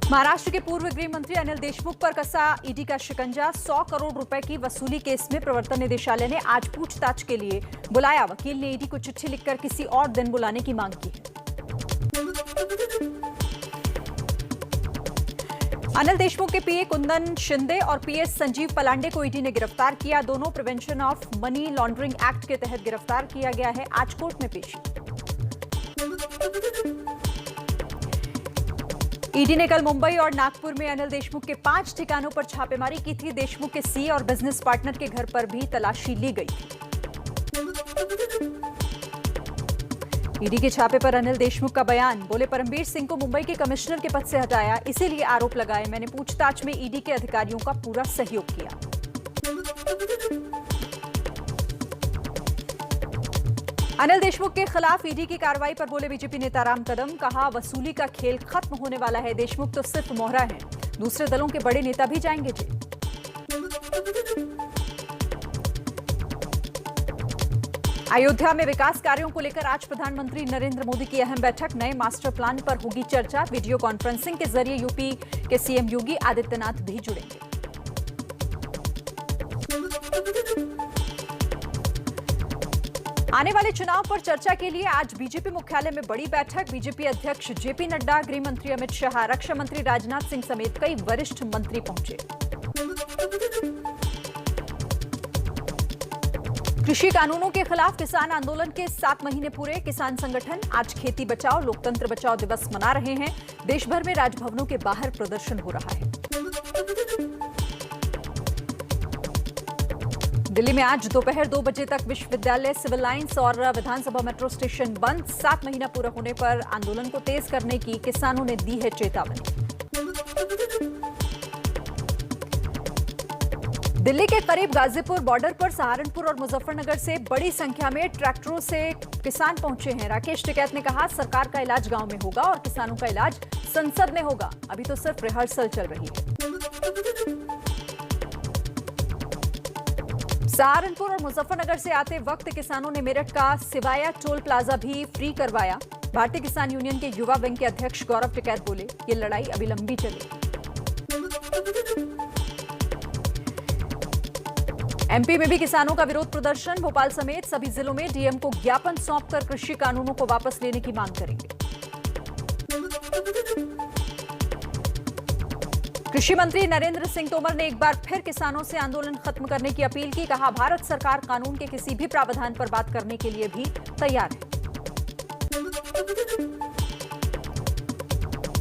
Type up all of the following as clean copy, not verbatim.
महाराष्ट्र के पूर्व गृह मंत्री अनिल देशमुख पर कसा ईडी का शिकंजा। 100 करोड़ रुपए की वसूली केस में प्रवर्तन निदेशालय ने आज पूछताछ के लिए बुलाया। वकील ने ईडी को चिट्ठी लिखकर किसी और दिन बुलाने की मांग की है। अनिल देशमुख के पीए कुंदन शिंदे और पीएस संजीव पलांडे को ईडी ने गिरफ्तार किया। दोनों prevention of money laundering act के तहत गिरफ्तार किया गया है। आज कोर्ट में पेशी। ईडी ने कल मुंबई और नागपुर में अनिल देशमुख के 5 ठिकानों पर छापेमारी की थी। देशमुख के सीए और बिजनेस पार्टनर के घर पर भी तलाशी ली गई थी। ईडी के छापे पर अनिल देशमुख का बयान। बोले, परमवीर सिंह को मुंबई के कमिश्नर के पद से हटाया, इसीलिए आरोप लगाए। मैंने पूछताछ में ईडी के अधिकारियों का पूरा सहयोग किया। अनिल देशमुख के खिलाफ ईडी की कार्रवाई पर बोले बीजेपी नेता राम कदम। कहा, वसूली का खेल खत्म होने वाला है। देशमुख तो सिर्फ मोहरा है, दूसरे दलों के बड़े नेता भी जाएंगे जेल। अयोध्या में विकास कार्यों को लेकर आज प्रधानमंत्री नरेंद्र मोदी की अहम बैठक। नए मास्टर प्लान पर होगी चर्चा। वीडियो कॉन्फ्रेंसिंग के जरिए यूपी के सीएम योगी आदित्यनाथ भी जुड़ेंगे। आने वाले चुनाव पर चर्चा के लिए आज बीजेपी मुख्यालय में बड़ी बैठक। बीजेपी अध्यक्ष जेपी नड्डा, गृह मंत्री अमित शाह, रक्षा मंत्री राजनाथ सिंह समेत कई वरिष्ठ मंत्री पहुंचे। कृषि कानूनों के खिलाफ किसान आंदोलन के 7 महीने पूरे। किसान संगठन आज खेती बचाओ लोकतंत्र बचाओ दिवस मना रहे हैं। देश भर में राजभवनों के बाहर प्रदर्शन हो रहा है। दिल्ली में आज दोपहर 2 बजे तक विश्वविद्यालय, सिविल लाइंस और विधानसभा मेट्रो स्टेशन बंद। 7 महीना पूरा होने पर आंदोलन को तेज करने की किसानों ने दी है चेतावनी। दिल्ली के करीब गाजीपुर बॉर्डर पर सहारनपुर और मुजफ्फरनगर से बड़ी संख्या में ट्रैक्टरों से किसान पहुंचे हैं। राकेश टिकैत ने कहा, सरकार का इलाज गांव में होगा और किसानों का इलाज संसद में होगा। अभी तो सिर्फ रिहर्सल चल रही है। सहारनपुर और मुजफ्फरनगर से आते वक्त किसानों ने मेरठ का सिवाया टोल प्लाजा भी फ्री करवाया। भारतीय किसान यूनियन के युवा विंग के अध्यक्ष गौरव टिकैत बोले, ये लड़ाई अभी लंबी चलेगी। एमपी में भी किसानों का विरोध प्रदर्शन। भोपाल समेत सभी जिलों में डीएम को ज्ञापन सौंपकर कृषि कानूनों को वापस लेने की मांग करेंगे। कृषि मंत्री नरेंद्र सिंह तोमर ने एक बार फिर किसानों से आंदोलन खत्म करने की अपील की। कहा, भारत सरकार कानून के किसी भी प्रावधान पर बात करने के लिए भी तैयार है।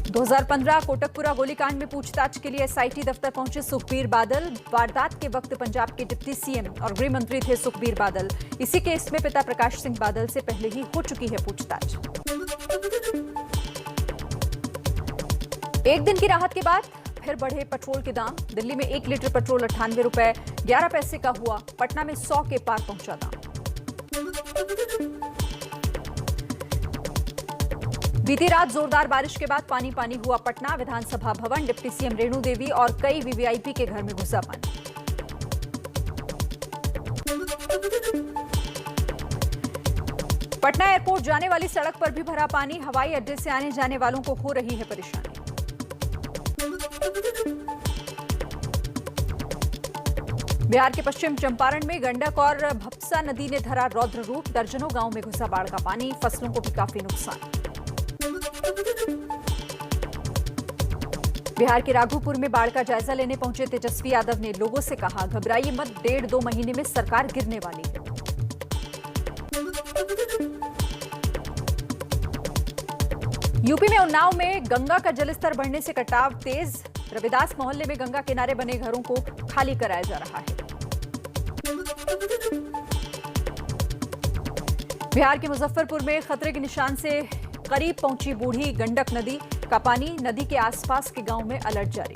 2015 कोटकपुरा गोलीकांड में पूछताछ के लिए एसआईटी दफ्तर पहुंचे सुखबीर बादल। वारदात के वक्त पंजाब के डिप्टी सीएम और गृह मंत्री थे सुखबीर बादल। इसी केस में पिता प्रकाश सिंह बादल से पहले ही हो चुकी है पूछताछ। एक दिन की राहत के बाद फिर बढ़े पेट्रोल के दाम। दिल्ली में 1 लीटर पेट्रोल 98 रुपए 11 पैसे का हुआ। पटना में 100 के पार पहुंचा दाम। बीती रात जोरदार बारिश के बाद पानी पानी हुआ पटना। विधानसभा भवन, डिप्टी सीएम रेणु देवी और कई वीवीआईपी के घर में घुसा पानी। पटना एयरपोर्ट जाने वाली सड़क पर भी भरा पानी। हवाई अड्डे से आने जाने वालों को हो रही है परेशानी। बिहार के पश्चिम चंपारण में गंडक और भपसा नदी ने धरा रौद्र रूप। दर्जनों गांव में घुसा बाढ़ का पानी। फसलों को भी काफी नुकसान। बिहार के राघोपुर में बाढ़ का जायजा लेने पहुंचे तेजस्वी यादव ने लोगों से कहा, घबराइए मत, 1.5-2 महीने में सरकार गिरने वाली है। यूपी में उन्नाव में गंगा का जलस्तर बढ़ने से कटाव तेज। रविदास मोहल्ले में गंगा किनारे बने घरों को खाली कराया जा रहा है। बिहार के मुजफ्फरपुर में खतरे के निशान से करीब पहुंची बूढ़ी गंडक नदी का पानी। नदी के आसपास के गांव में अलर्ट जारी।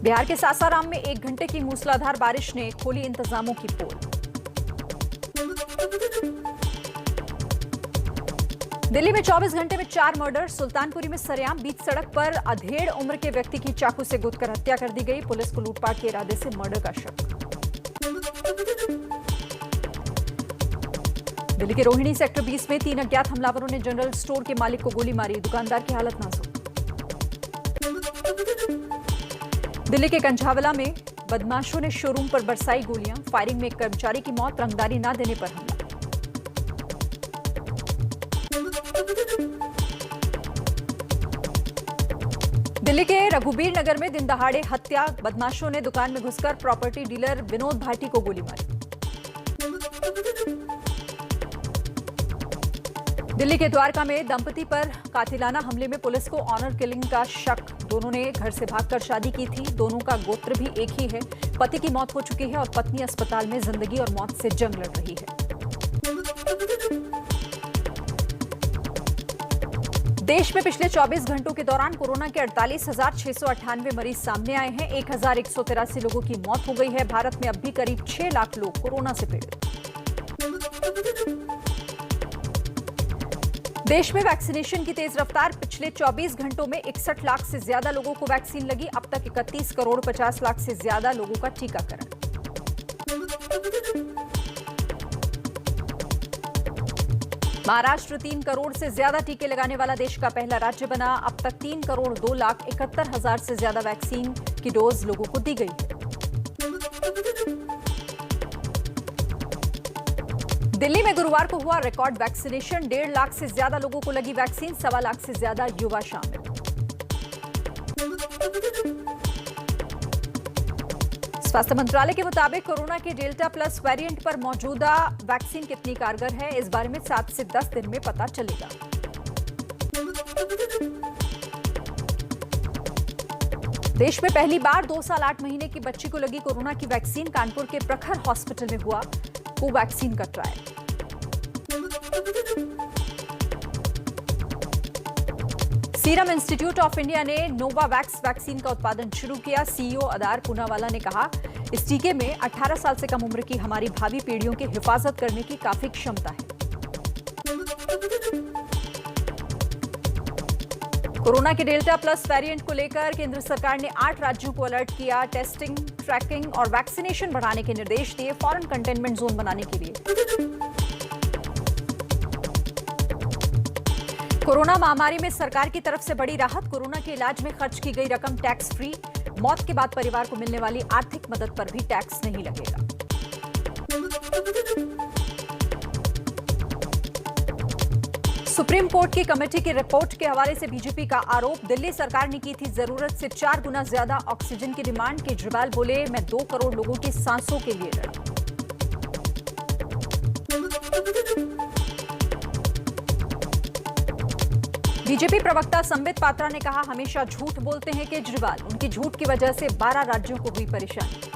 बिहार के सासाराम में 1 घंटे की मूसलाधार बारिश ने खोली इंतजामों की पोल। दिल्ली में 24 घंटे में 4 मर्डर। सुल्तानपुरी में सरेआम बीच सड़क पर अधेड़ उम्र के व्यक्ति की चाकू से गोदकर हत्या कर दी गई। पुलिस को लूटपाट के इरादे से मर्डर का शक। दिल्ली के रोहिणी सेक्टर 20 में 3 अज्ञात हमलावरों ने जनरल स्टोर के मालिक को गोली मारी, दुकानदार की हालत नाजुक। दिल्ली के कंझावला में बदमाशों ने शोरूम पर बरसाई गोलियां, फायरिंग में एक कर्मचारी की मौत, रंगदारी न देने पर हमला। दिल्ली के रघुबीर नगर में दिन दहाड़े हत्या, बदमाशों ने दुकान में घुसकर प्रॉपर्टी डीलर विनोद भाटी को गोली मारी। दिल्ली के द्वारका में दंपति पर कातिलाना हमले में पुलिस को ऑनर किलिंग का शक, दोनों ने घर से भागकर शादी की थी, दोनों का गोत्र भी एक ही है, पति की मौत हो चुकी है और पत्नी अस्पताल में जिंदगी और मौत से जंग लड़ रही है। देश में पिछले 24 घंटों के दौरान कोरोना के 48,698 मरीज सामने आए हैं, 1,183 लोगों की मौत हो गई है। भारत में अब भी करीब 6 लाख लोग कोरोना से पीड़ित। देश में वैक्सीनेशन की तेज रफ्तार, पिछले 24 घंटों में 61 लाख से ज्यादा लोगों को वैक्सीन लगी, अब तक 31 करोड़ 50 लाख से ज्यादा लोगों का टीकाकरण। महाराष्ट्र 3 करोड़ से ज्यादा टीके लगाने वाला देश का पहला राज्य बना, अब तक 3 करोड़ 2 लाख 71 हजार से ज्यादा वैक्सीन की डोज लोगों को दी गई है। दिल्ली में गुरुवार को हुआ रिकॉर्ड वैक्सीनेशन, 1.5 लाख से ज्यादा लोगों को लगी वैक्सीन, 1.25 लाख से ज्यादा युवा शामिल। स्वास्थ्य मंत्रालय के मुताबिक कोरोना के डेल्टा प्लस वेरिएंट पर मौजूदा वैक्सीन कितनी कारगर है, इस बारे में 7 से 10 दिन में पता चलेगा। देश में पहली बार 2 साल 8 महीने की बच्ची को लगी कोरोना की वैक्सीन, कानपुर के प्रखर हॉस्पिटल में हुआ कोवैक्सीन का trial. Serum institute of India ने नोवावैक्स वैक्सीन का उत्पादन शुरू किया। सीईओ अदार पूनावाला ने कहा, इस टीके में 18 साल से कम उम्र की हमारी भावी पीढ़ियों की हिफाजत करने की काफी क्षमता है। कोरोना के डेल्टा प्लस वेरिएंट को लेकर केंद्र सरकार ने 8 राज्यों को अलर्ट किया, टेस्टिंग, ट्रैकिंग और वैक्सीनेशन बढ़ाने के निर्देश दिए, फॉरेन कंटेनमेंट जोन बनाने के लिए। कोरोना महामारी में सरकार की तरफ से बड़ी राहत, कोरोना के इलाज में खर्च की गई रकम टैक्स फ्री, मौत के बाद परिवार को मिलने वाली आर्थिक मदद पर भी टैक्स नहीं लगेगा। सुप्रीम कोर्ट की कमेटी की रिपोर्ट के हवाले से बीजेपी का आरोप, दिल्ली सरकार ने की थी जरूरत से 4 गुना ज्यादा ऑक्सीजन की डिमांड। केजरीवाल बोले, मैं 2 करोड़ लोगों की सांसों के लिए लड़ा। बीजेपी प्रवक्ता संबित पात्रा ने कहा, हमेशा झूठ बोलते हैं केजरीवाल, उनकी झूठ की वजह से 12 राज्यों को हुई परेशानी।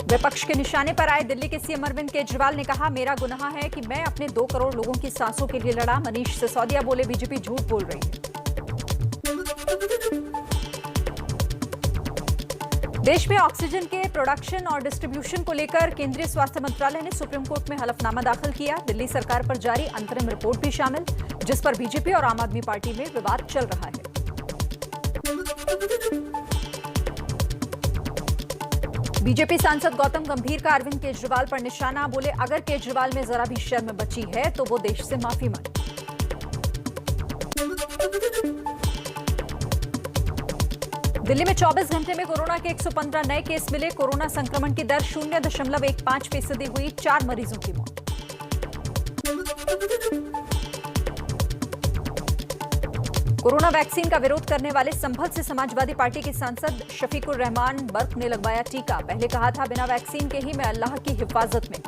विपक्ष के निशाने पर आए दिल्ली के सीएम अरविंद केजरीवाल ने कहा, मेरा गुनाह है कि मैं अपने 2 करोड़ लोगों की सांसों के लिए लड़ा। मनीष सिसोदिया बोले, बीजेपी झूठ बोल रही है। देश में ऑक्सीजन के प्रोडक्शन और डिस्ट्रीब्यूशन को लेकर केंद्रीय स्वास्थ्य मंत्रालय ने सुप्रीम कोर्ट में हलफनामा दाखिल किया। दिल्ली सरकार पर जारी अंतरिम रिपोर्ट भी शामिल, जिस पर बीजेपी और आम आदमी पार्टी में विवाद चल रहा है। बीजेपी सांसद गौतम गंभीर का अरविंद केजरीवाल पर निशाना, बोले, अगर केजरीवाल में जरा भी शर्म बची है तो वो देश से माफी मांगे। दिल्ली में 24 घंटे में कोरोना के 115 नए केस मिले, कोरोना संक्रमण की दर 0.15% हुई, 4 मरीजों की मौत। कोरोना वैक्सीन का विरोध करने वाले संभल से समाजवादी पार्टी के सांसद शफीकुर रहमान बर्क ने लगवाया टीका, पहले कहा था बिना वैक्सीन के ही मैं अल्लाह की हिफाजत में।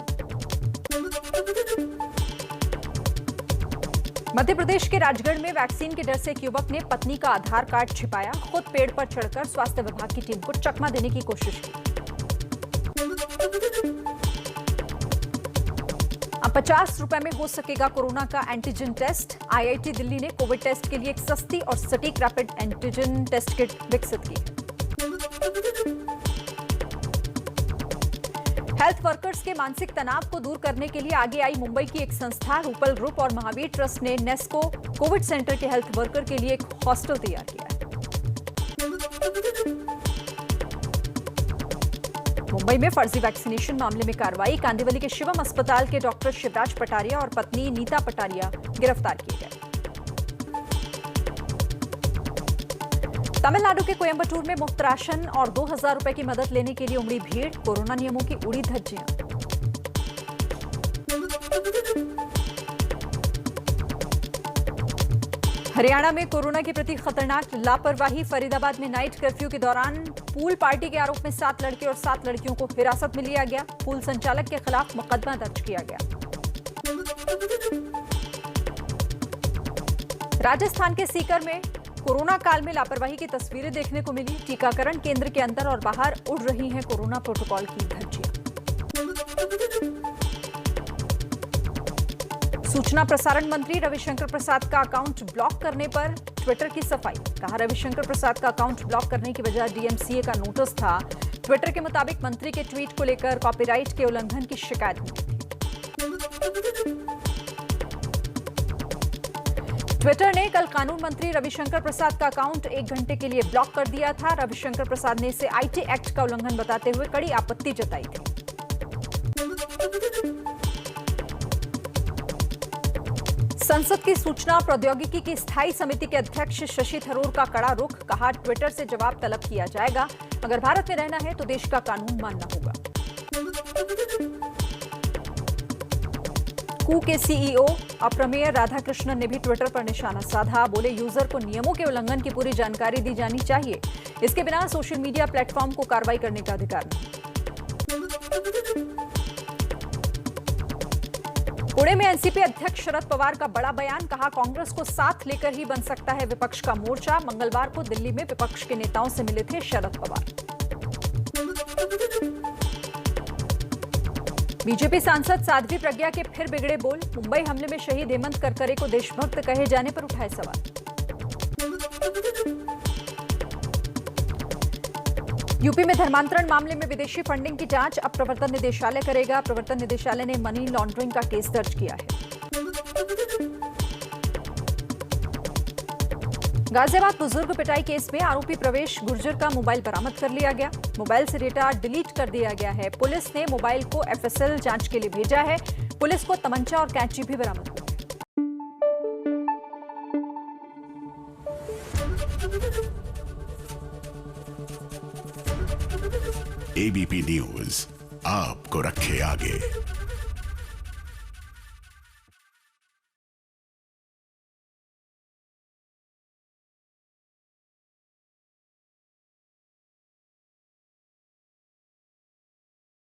मध्य प्रदेश के राजगढ़ में वैक्सीन के डर से एक युवक ने पत्नी का आधार कार्ड छिपाया, खुद पेड़ पर चढ़कर स्वास्थ्य विभाग की टीम को चकमा देने की कोशिश की। अब 50 रुपए में हो सकेगा कोरोना का एंटीजन टेस्ट। आईआईटी दिल्ली ने कोविड टेस्ट के लिए एक सस्ती और सटीक रैपिड एंटीजन टेस्ट किट विकसित की है। हेल्थ वर्कर्स के मानसिक तनाव को दूर करने के लिए आगे आई मुंबई की एक संस्था रूपल ग्रुप और महावीर ट्रस्ट ने नेस्को कोविड सेंटर के हेल्थ वर्कर के लिए एक हॉस्टल तैयार किया है। मुंबई में फर्जी वैक्सीनेशन मामले में कार्रवाई। कांदिवली के शिवम अस्पताल के डॉक्टर शिवराज पटारिया और पत्नी नीता पटारिया गिरफ्तार किए गए। तमिलनाडु के कोयंबटूर में मुफ्त राशन और 2000 रुपए की मदद लेने के लिए उमड़ी भीड़। कोरोना नियमों की उड़ी धज्जियां। हरियाणा में कोरोना के प्रति खतरनाक लापरवाही। फरीदाबाद में नाइट कर्फ्यू के दौरान पूल पार्टी के आरोप में 7 लड़के और 7 लड़कियों को हिरासत में लिया गया। पूल संचालक के खिलाफ मुकदमा दर्ज किया गया। राजस्थान के सीकर में कोरोना काल में लापरवाही की तस्वीरें देखने को मिली। टीकाकरण केंद्र के अंदर और बाहर उड़ रही हैं कोरोना प्रोटोकॉल की धज्जियां। सूचना प्रसारण मंत्री रविशंकर प्रसाद का अकाउंट ब्लॉक करने पर ट्विटर की सफाई। कहा, रविशंकर प्रसाद का अकाउंट ब्लॉक करने की वजह डीएमसीए का नोटिस था। ट्विटर के मुताबिक मंत्री के ट्वीट को लेकर कॉपीराइट के उल्लंघन की शिकायत मिली थी। ट्विटर ने कल कानून मंत्री रविशंकर प्रसाद का अकाउंट 1 घंटे के लिए ब्लॉक कर दिया था। रविशंकर प्रसाद ने इसे आईटी एक्ट का उल्लंघन बताते हुए कड़ी आपत्ति जताई थी। संसद की सूचना प्रौद्योगिकी की स्थायी समिति के अध्यक्ष शशि थरूर का कड़ा रुख। कहा, ट्विटर से जवाब तलब किया जाएगा। अगर भारत में रहना है तो देश का कानून मानना होगा। कू के सीईओ अप्रमेय राधाकृष्णन ने भी ट्विटर पर निशाना साधा। बोले, यूजर को नियमों के उल्लंघन की पूरी जानकारी दी जानी चाहिए। इसके बिना सोशल मीडिया प्लेटफॉर्म को कार्रवाई करने का अधिकार नहीं। पुणे में एनसीपी अध्यक्ष शरद पवार का बड़ा बयान। कहा, कांग्रेस को साथ लेकर ही बन सकता है विपक्ष का मोर्चा। मंगलवार को दिल्ली में विपक्ष के नेताओं से मिले थे शरद पवार। बीजेपी सांसद साध्वी प्रज्ञा के फिर बिगड़े बोल। मुंबई हमले में शहीद हेमंत करकरे को देशभक्त कहे जाने पर उठाए सवाल। यूपी में धर्मांतरण मामले में विदेशी फंडिंग की जांच अब प्रवर्तन निदेशालय करेगा। प्रवर्तन निदेशालय ने मनी लॉन्ड्रिंग का केस दर्ज किया है। गाजियाबाद बुजुर्ग पिटाई केस में आरोपी प्रवेश गुर्जर का मोबाइल बरामद कर लिया गया। मोबाइल से डेटा डिलीट कर दिया गया है। पुलिस ने मोबाइल को एफएसएल जांच के लिए भेजा है। पुलिस को तमंचा और कैंची भी बरामद हुई। एबीपी न्यूज आपको रखे आगे।